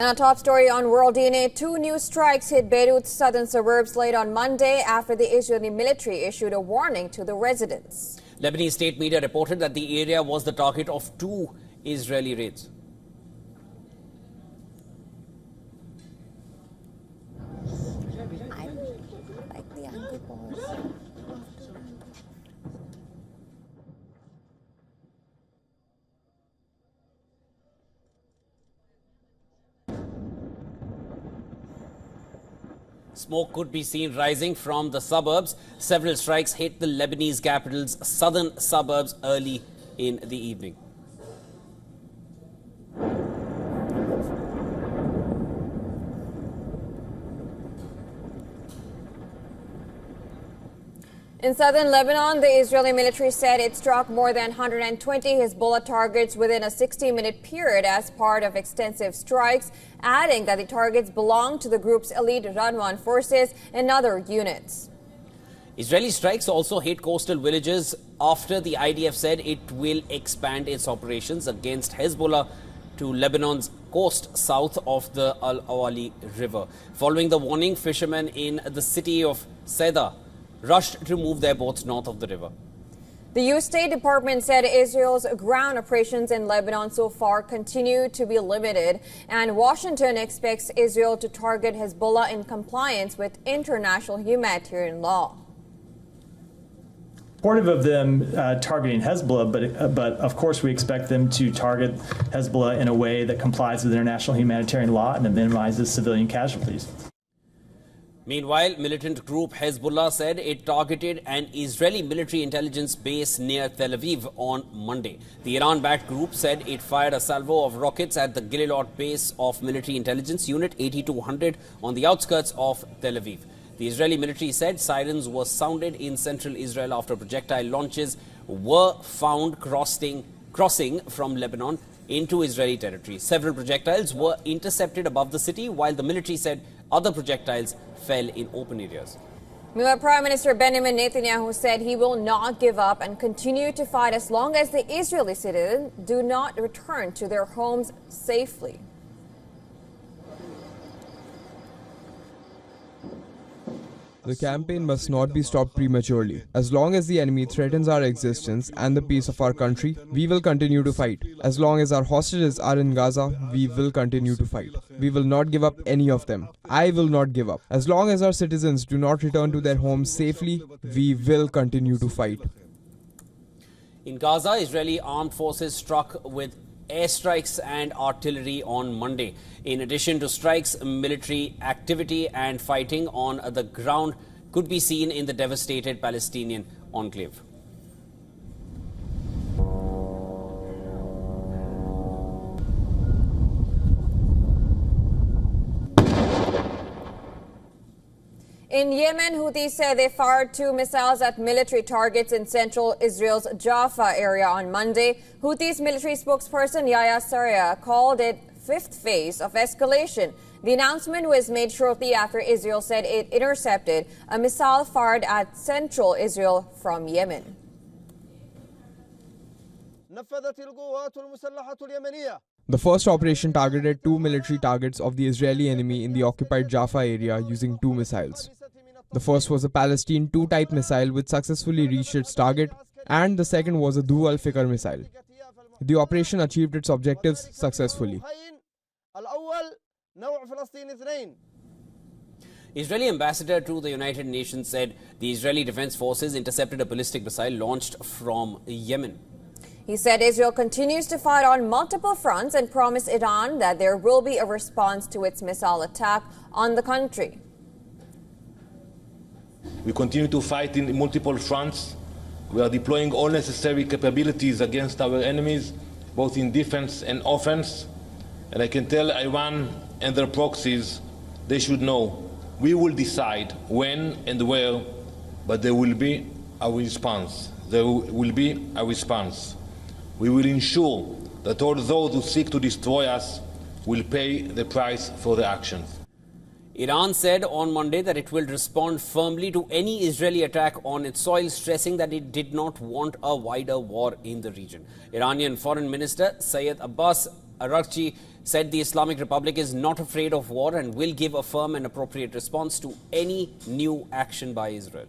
And a top story on World DNA, 2 new strikes hit Beirut's southern suburbs late on Monday after the Israeli military issued a warning to the residents. Lebanese state media reported that the area was the target of 2 Israeli raids. Smoke could be seen rising from the suburbs. Several strikes hit the Lebanese capital's southern suburbs early in the evening. In southern Lebanon, the Israeli military said it struck more than 120 Hezbollah targets within a 60-minute period as part of extensive strikes, adding that the targets belong to the group's elite Radwan forces and other units. Israeli strikes also hit coastal villages after the IDF said it will expand its operations against Hezbollah to Lebanon's coast south of the Al-Awali River. Following the warning, fishermen in the city of Seda rushed to move their boats north of the river. The U.S. State Department said Israel's ground operations in Lebanon so far continue to be limited, and Washington expects Israel to target Hezbollah in compliance with international humanitarian law. Supportive of them targeting Hezbollah, but of course we expect them to target Hezbollah in a way that complies with international humanitarian law and that minimizes civilian casualties. Meanwhile, militant group Hezbollah said it targeted an Israeli military intelligence base near Tel Aviv on Monday. The Iran-backed group said it fired a salvo of rockets at the Gililot base of military intelligence unit 8200 on the outskirts of Tel Aviv. The Israeli military said sirens were sounded in central Israel after projectile launches were found crossing from Lebanon into Israeli territory. Several projectiles were intercepted above the city, while the military said other projectiles fell in open areas. Meanwhile, Prime Minister Benjamin Netanyahu said he will not give up and continue to fight as long as the Israeli citizens do not return to their homes safely. The campaign must not be stopped prematurely. As long as the enemy threatens our existence and the peace of our country, we will continue to fight. As long as our hostages are in Gaza, we will continue to fight. We will not give up any of them. I will not give up. As long as our citizens do not return to their homes safely, we will continue to fight. In Gaza, Israeli armed forces struck with airstrikes and artillery on Monday. In addition to strikes, military activity and fighting on the ground could be seen in the devastated Palestinian enclave. In Yemen, Houthis said they fired 2 missiles at military targets in central Israel's Jaffa area on Monday. Houthis military spokesperson Yahya Saraya called it 5th phase of escalation. The announcement was made shortly after Israel said it intercepted a missile fired at central Israel from Yemen. The first operation targeted 2 military targets of the Israeli enemy in the occupied Jaffa area using 2 missiles. The first was a Palestine II type missile which successfully reached its target, and the second was a Dhu al-Fikr missile. The operation achieved its objectives successfully. Israeli ambassador to the United Nations said the Israeli Defense Forces intercepted a ballistic missile launched from Yemen. He said Israel continues to fight on multiple fronts and promised Iran that there will be a response to its missile attack on the country. We continue to fight in multiple fronts. We are deploying all necessary capabilities against our enemies, both in defense and offense. And I can tell Iran and their proxies, they should know, we will decide when and where, but there will be a response. There will be a response. We will ensure that all those who seek to destroy us will pay the price for their actions. Iran said on Monday that it will respond firmly to any Israeli attack on its soil, stressing that it did not want a wider war in the region. Iranian Foreign Minister Sayyed Abbas Arakchi said the Islamic Republic is not afraid of war and will give a firm and appropriate response to any new action by Israel.